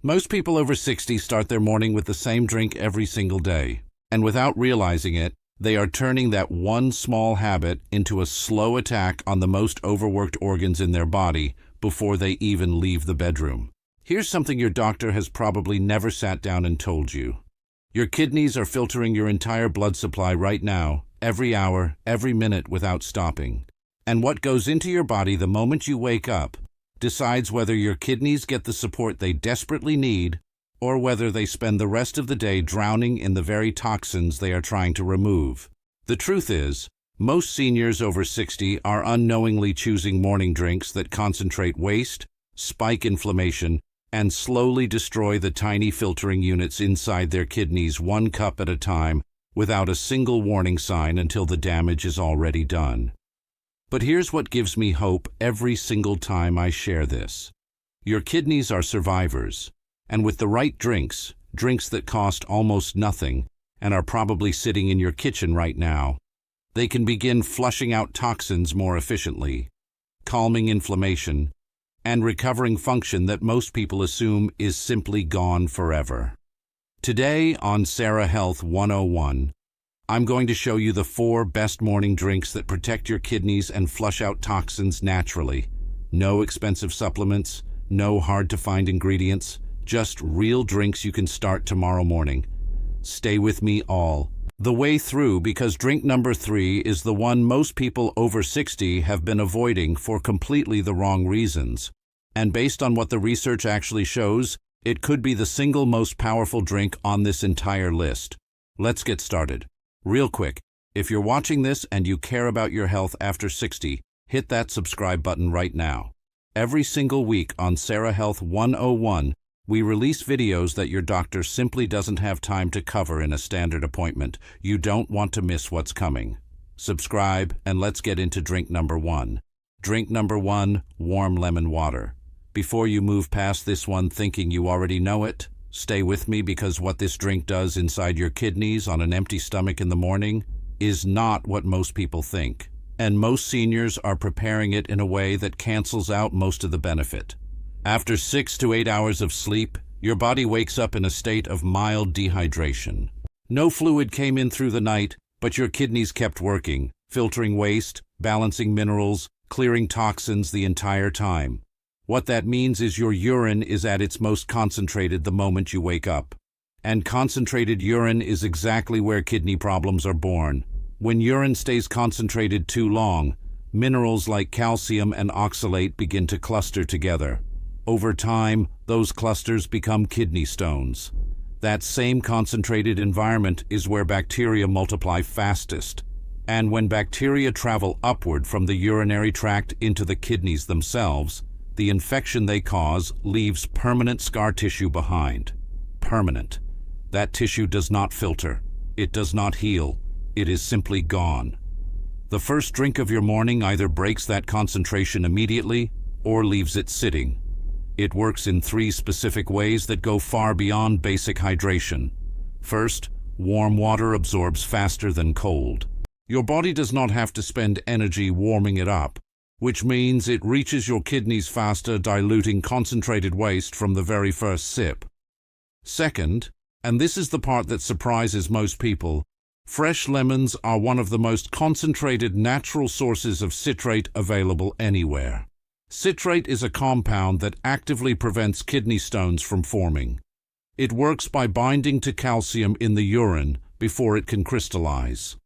Most people over 60 start their morning with the same drink every single day, and without realizing it, they are turning that one small habit into a slow attack on the most overworked organs in their body before they even leave the bedroom. Here's something your doctor has probably never sat down and told you. Your kidneys are filtering your entire blood supply right now, every hour, every minute without stopping. And what goes into your body the moment you wake up decides whether your kidneys get the support they desperately need or whether they spend the rest of the day drowning in the very toxins they are trying to remove. The truth is, most seniors over 60 are unknowingly choosing morning drinks that concentrate waste, spike inflammation, and slowly destroy the tiny filtering units inside their kidneys one cup at a time without a single warning sign until the damage is already done. But here's what gives me hope every single time I share this. Your kidneys are survivors, and with the right drinks that cost almost nothing and are probably sitting in your kitchen right now, they can begin flushing out toxins more efficiently, calming inflammation, and recovering function that most people assume is simply gone forever. Today on Sarah Health 101, I'm going to show you the 4 best morning drinks that protect your kidneys and flush out toxins naturally. No expensive supplements, no hard-to-find ingredients, just real drinks you can start tomorrow morning. Stay with me all the way through because drink number 3 is the one most people over 60 have been avoiding for completely the wrong reasons. And based on what the research actually shows, it could be the single most powerful drink on this entire list. Let's get started. Real quick, if you're watching this and you care about your health after 60, hit that subscribe button right now. Every single week on Sarah Health 101, we release videos that your doctor simply doesn't have time to cover in a standard appointment. You don't want to miss what's coming. Subscribe and let's get into drink number 1. Drink number 1, warm lemon water. Before you move past this one thinking you already know it, stay with me because what this drink does inside your kidneys on an empty stomach in the morning is not what most people think. And most seniors are preparing it in a way that cancels out most of the benefit. After 6 to 8 hours of sleep, your body wakes up in a state of mild dehydration. No fluid came in through the night, but your kidneys kept working, filtering waste, balancing minerals, clearing toxins the entire time. What that means is your urine is at its most concentrated the moment you wake up. And concentrated urine is exactly where kidney problems are born. When urine stays concentrated too long, minerals like calcium and oxalate begin to cluster together. Over time, those clusters become kidney stones. That same concentrated environment is where bacteria multiply fastest. And when bacteria travel upward from the urinary tract into the kidneys themselves, the infection they cause leaves permanent scar tissue behind. Permanent. That tissue does not filter. It does not heal. It is simply gone. The first drink of your morning either breaks that concentration immediately or leaves it sitting. It works in 3 specific ways that go far beyond basic hydration. First, warm water absorbs faster than cold. Your body does not have to spend energy warming it up, which means it reaches your kidneys faster, diluting concentrated waste from the very first sip. Second, and this is the part that surprises most people, fresh lemons are one of the most concentrated natural sources of citrate available anywhere. Citrate is a compound that actively prevents kidney stones from forming. It works by binding to calcium in the urine before it can crystallize.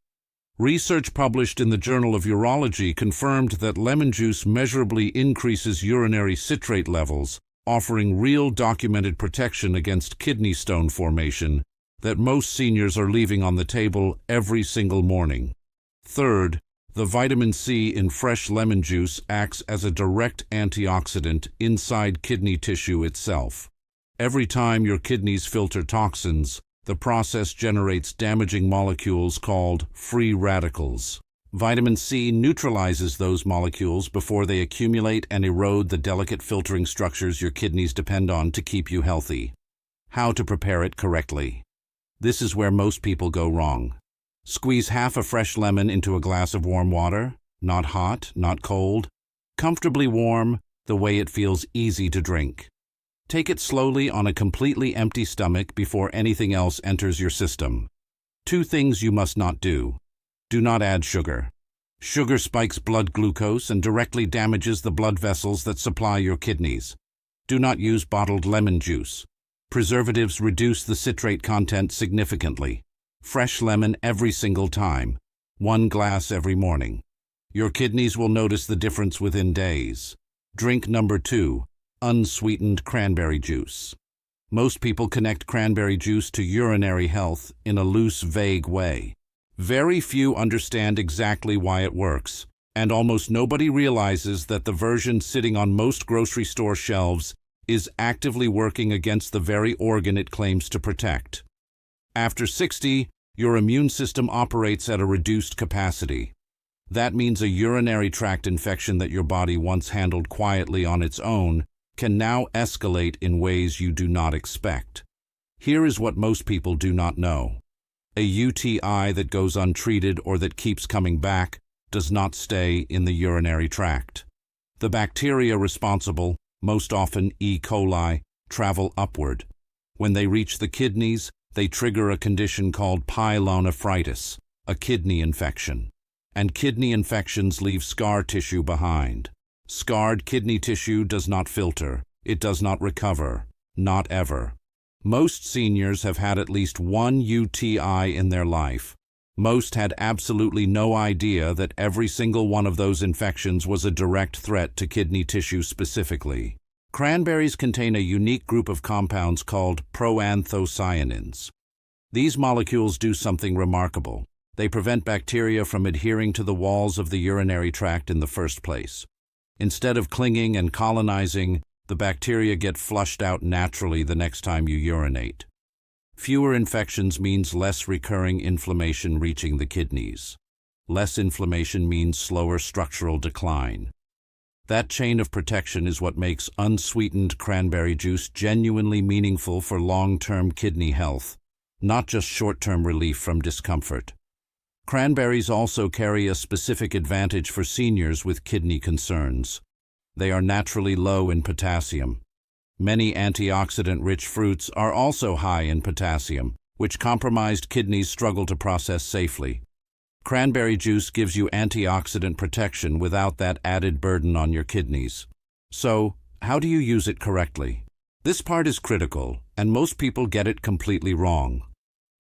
Research published in the Journal of Urology confirmed that lemon juice measurably increases urinary citrate levels, offering real documented protection against kidney stone formation that most seniors are leaving on the table every single morning. Third, the vitamin C in fresh lemon juice acts as a direct antioxidant inside kidney tissue itself. Every time your kidneys filter toxins, the process generates damaging molecules called free radicals. Vitamin C neutralizes those molecules before they accumulate and erode the delicate filtering structures your kidneys depend on to keep you healthy. How to prepare it correctly. This is where most people go wrong. Squeeze half a fresh lemon into a glass of warm water, not hot, not cold, comfortably warm, the way it feels easy to drink. Take it slowly on a completely empty stomach before anything else enters your system. 2 things you must not do. Do not add sugar. Sugar spikes blood glucose and directly damages the blood vessels that supply your kidneys. Do not use bottled lemon juice. Preservatives reduce the citrate content significantly. Fresh lemon every single time. 1 glass every morning. Your kidneys will notice the difference within days. Drink number 2, unsweetened cranberry juice. Most people connect cranberry juice to urinary health in a loose, vague way. Very few understand exactly why it works, and almost nobody realizes that the version sitting on most grocery store shelves is actively working against the very organ it claims to protect. After 60, your immune system operates at a reduced capacity. That means a urinary tract infection that your body once handled quietly on its own can now escalate in ways you do not expect. Here is what most people do not know. A UTI that goes untreated or that keeps coming back does not stay in the urinary tract. The bacteria responsible, most often E. coli, travel upward. When they reach the kidneys, they trigger a condition called pyelonephritis, a kidney infection. And kidney infections leave scar tissue behind. Scarred kidney tissue does not filter. It does not recover. Not ever. Most seniors have had at least 1 UTI in their life. Most had absolutely no idea that every single one of those infections was a direct threat to kidney tissue specifically. Cranberries contain a unique group of compounds called proanthocyanins. These molecules do something remarkable. They prevent bacteria from adhering to the walls of the urinary tract in the first place. Instead of clinging and colonizing, the bacteria get flushed out naturally the next time you urinate. Fewer infections means less recurring inflammation reaching the kidneys. Less inflammation means slower structural decline. That chain of protection is what makes unsweetened cranberry juice genuinely meaningful for long-term kidney health, not just short-term relief from discomfort. Cranberries also carry a specific advantage for seniors with kidney concerns. They are naturally low in potassium. Many antioxidant-rich fruits are also high in potassium, which compromised kidneys struggle to process safely. Cranberry juice gives you antioxidant protection without that added burden on your kidneys. So, how do you use it correctly? This part is critical, and most people get it completely wrong.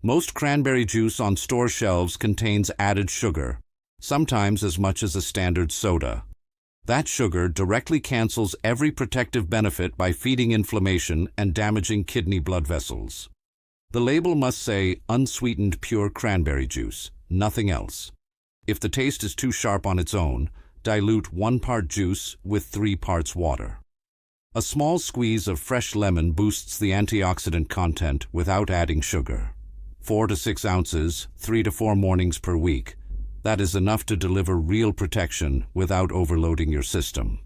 Most cranberry juice on store shelves contains added sugar, sometimes as much as a standard soda. That sugar directly cancels every protective benefit by feeding inflammation and damaging kidney blood vessels. The label must say unsweetened pure cranberry juice, nothing else. If the taste is too sharp on its own, dilute 1 part juice with 3 parts water. A small squeeze of fresh lemon boosts the antioxidant content without adding sugar. 4 to 6 ounces, 3 to 4 mornings per week. That is enough to deliver real protection without overloading your system.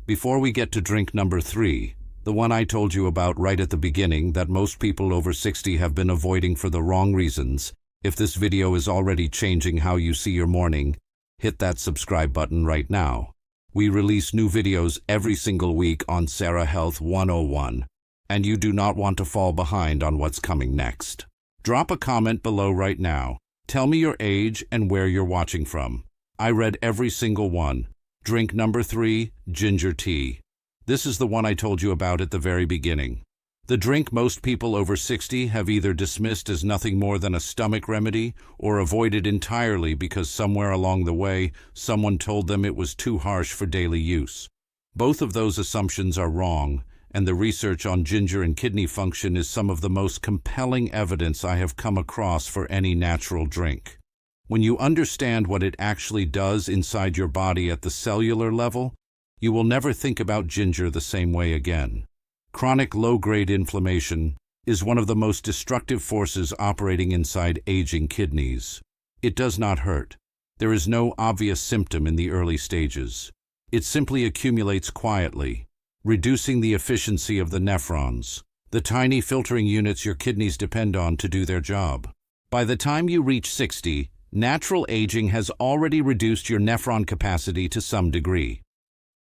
Before we get to drink number 3, the one I told you about right at the beginning that most people over 60 have been avoiding for the wrong reasons, if this video is already changing how you see your morning, hit that subscribe button right now. We release new videos every single week on Sarah Health 101, and you do not want to fall behind on what's coming next. Drop a comment below right now. Tell me your age and where you're watching from. I read every single one. Drink number 3, ginger tea. This is the one I told you about at the very beginning. The drink most people over 60 have either dismissed as nothing more than a stomach remedy or avoided entirely because somewhere along the way, someone told them it was too harsh for daily use. Both of those assumptions are wrong, and the research on ginger and kidney function is some of the most compelling evidence I have come across for any natural drink. When you understand what it actually does inside your body at the cellular level, you will never think about ginger the same way again. Chronic low-grade inflammation is one of the most destructive forces operating inside aging kidneys. It does not hurt. There is no obvious symptom in the early stages. It simply accumulates quietly, reducing the efficiency of the nephrons, the tiny filtering units your kidneys depend on to do their job. By the time you reach 60, natural aging has already reduced your nephron capacity to some degree.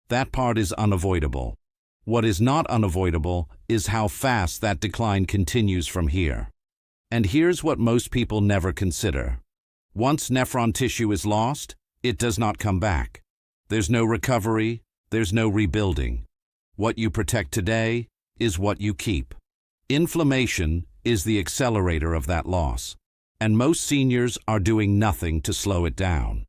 That part is unavoidable. What is not unavoidable is how fast that decline continues from here. And here's what most people never consider. Once nephron tissue is lost, it does not come back. There's no recovery, there's no rebuilding. What you protect today is what you keep. Inflammation is the accelerator of that loss, and most seniors are doing nothing to slow it down.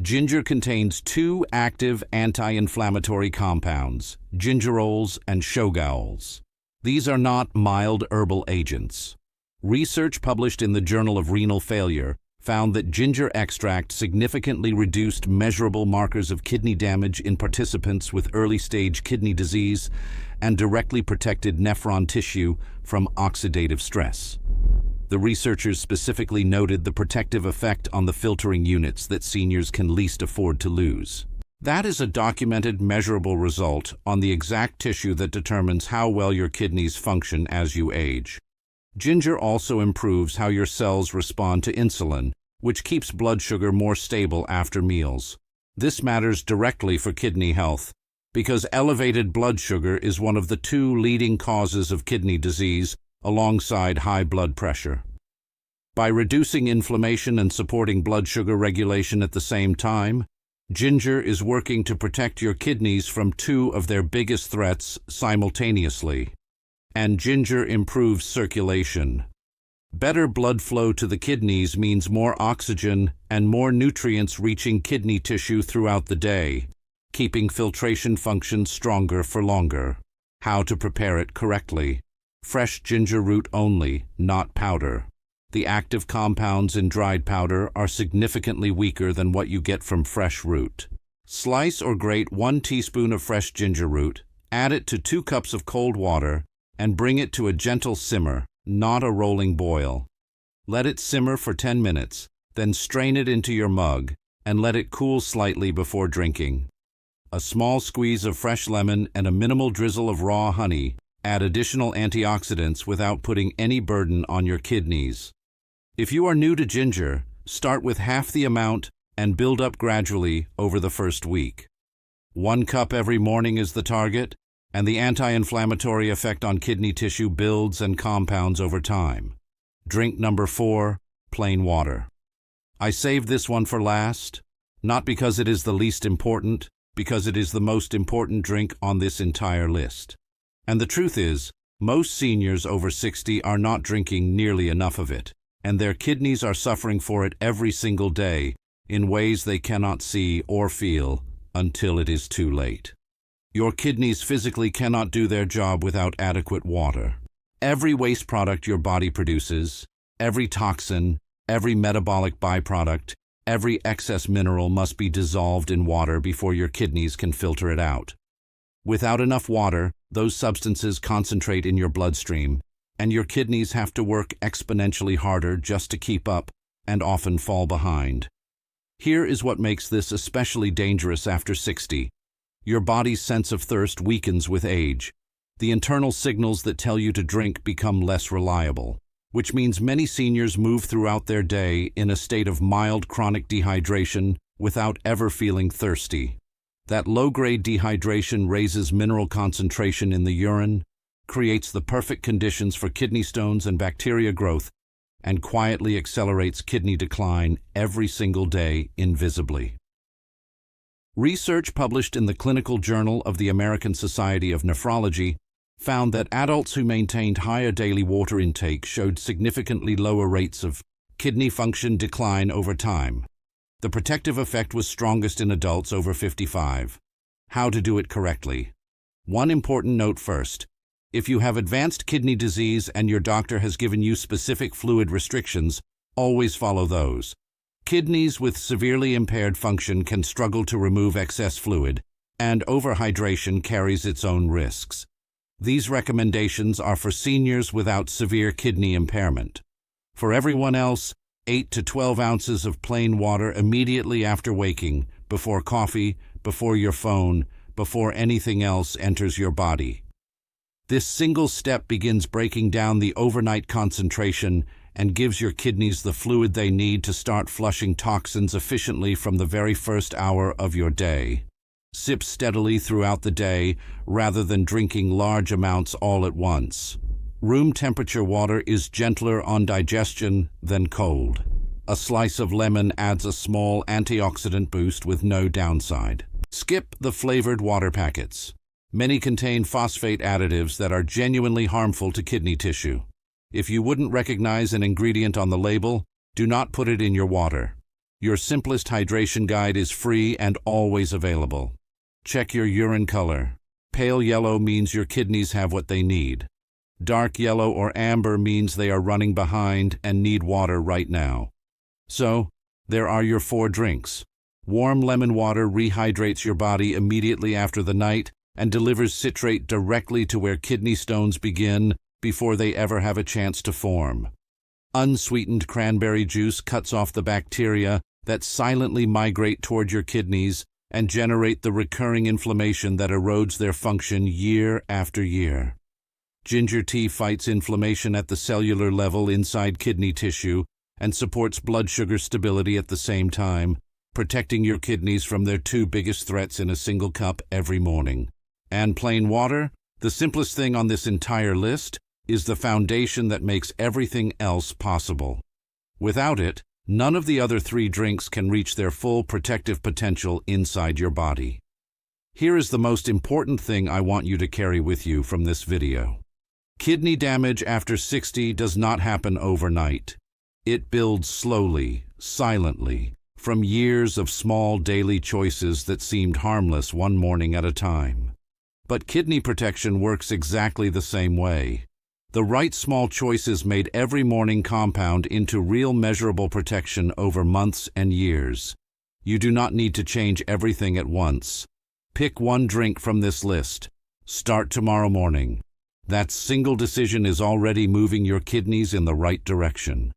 Ginger contains two active anti-inflammatory compounds, gingerols and shogaols. These are not mild herbal agents. Research published in the Journal of Renal Failure found that ginger extract significantly reduced measurable markers of kidney damage in participants with early-stage kidney disease and directly protected nephron tissue from oxidative stress. The researchers specifically noted the protective effect on the filtering units that seniors can least afford to lose. That is a documented, measurable result on the exact tissue that determines how well your kidneys function as you age. Ginger also improves how your cells respond to insulin, which keeps blood sugar more stable after meals. This matters directly for kidney health, because elevated blood sugar is one of the two leading causes of kidney disease, alongside high blood pressure. By reducing inflammation and supporting blood sugar regulation at the same time, ginger is working to protect your kidneys from two of their biggest threats simultaneously. And ginger improves circulation. Better blood flow to the kidneys means more oxygen and more nutrients reaching kidney tissue throughout the day, keeping filtration function stronger for longer. How to prepare it correctly. Fresh ginger root only, not powder. The active compounds in dried powder are significantly weaker than what you get from fresh root. Slice or grate 1 teaspoon of fresh ginger root, add it to 2 cups of cold water, and bring it to a gentle simmer, not a rolling boil. Let it simmer for 10 minutes, then strain it into your mug, and let it cool slightly before drinking. A small squeeze of fresh lemon and a minimal drizzle of raw honey add additional antioxidants without putting any burden on your kidneys. If you are new to ginger, start with half the amount and build up gradually over the first week. 1 cup every morning is the target, and the anti-inflammatory effect on kidney tissue builds and compounds over time. Drink number 4, plain water. I saved this one for last, not because it is the least important, because it is the most important drink on this entire list. And the truth is, most seniors over 60 are not drinking nearly enough of it, and their kidneys are suffering for it every single day in ways they cannot see or feel until it is too late. Your kidneys physically cannot do their job without adequate water. Every waste product your body produces, every toxin, every metabolic byproduct, every excess mineral must be dissolved in water before your kidneys can filter it out. Without enough water, those substances concentrate in your bloodstream, and your kidneys have to work exponentially harder just to keep up and often fall behind. Here is what makes this especially dangerous after 60. Your body's sense of thirst weakens with age. The internal signals that tell you to drink become less reliable, which means many seniors move throughout their day in a state of mild chronic dehydration without ever feeling thirsty. That low-grade dehydration raises mineral concentration in the urine, creates the perfect conditions for kidney stones and bacteria growth, and quietly accelerates kidney decline every single day invisibly. Research published in the Clinical Journal of the American Society of Nephrology found that adults who maintained higher daily water intake showed significantly lower rates of kidney function decline over time. The protective effect was strongest in adults over 55. How to do it correctly. One important note first. If you have advanced kidney disease and your doctor has given you specific fluid restrictions, always follow those. Kidneys with severely impaired function can struggle to remove excess fluid, and overhydration carries its own risks. These recommendations are for seniors without severe kidney impairment. For everyone else, 8 to 12 ounces of plain water immediately after waking, before coffee, before your phone, before anything else enters your body. This single step begins breaking down the overnight concentration and gives your kidneys the fluid they need to start flushing toxins efficiently from the very first hour of your day. Sip steadily throughout the day rather than drinking large amounts all at once. Room temperature water is gentler on digestion than cold. A slice of lemon adds a small antioxidant boost with no downside. Skip the flavored water packets. Many contain phosphate additives that are genuinely harmful to kidney tissue. If you wouldn't recognize an ingredient on the label, do not put it in your water. Your simplest hydration guide is free and always available. Check your urine color. Pale yellow means your kidneys have what they need. Dark yellow or amber means they are running behind and need water right now. So, there are your 4 drinks. Warm lemon water rehydrates your body immediately after the night and delivers citrate directly to where kidney stones begin before they ever have a chance to form. Unsweetened cranberry juice cuts off the bacteria that silently migrate toward your kidneys and generate the recurring inflammation that erodes their function year after year. Ginger tea fights inflammation at the cellular level inside kidney tissue and supports blood sugar stability at the same time, protecting your kidneys from their 2 biggest threats in a single cup every morning. And plain water, the simplest thing on this entire list, is the foundation that makes everything else possible. Without it, none of the other 3 drinks can reach their full protective potential inside your body. Here is the most important thing I want you to carry with you from this video. Kidney damage after 60 does not happen overnight. It builds slowly, silently, from years of small daily choices that seemed harmless one morning at a time. But kidney protection works exactly the same way. The right small choices made every morning compound into real measurable protection over months and years. You do not need to change everything at once. Pick 1 drink from this list. Start tomorrow morning. That single decision is already moving your kidneys in the right direction.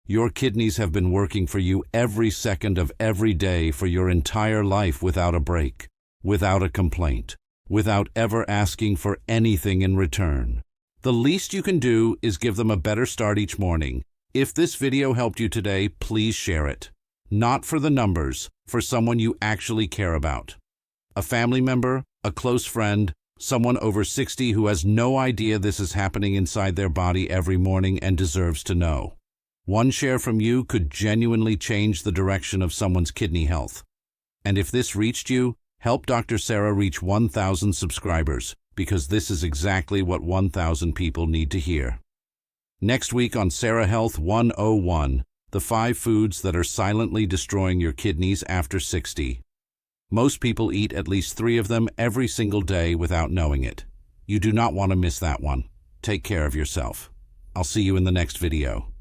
Your kidneys have been working for you every second of every day for your entire life without a break, without a complaint, without ever asking for anything in return. The least you can do is give them a better start each morning. If this video helped you today, please share it. Not for the numbers, for someone you actually care about. A family member, a close friend, someone over 60 who has no idea this is happening inside their body every morning and deserves to know. 1 share from you could genuinely change the direction of someone's kidney health. And if this reached you, help Dr. Sarah reach 1,000 subscribers, because this is exactly what 1,000 people need to hear. Next week on Sarah Health 101, the 5 foods that are silently destroying your kidneys after 60. Most people eat at least 3 of them every single day without knowing it. You do not want to miss that one. Take care of yourself. I'll see you in the next video.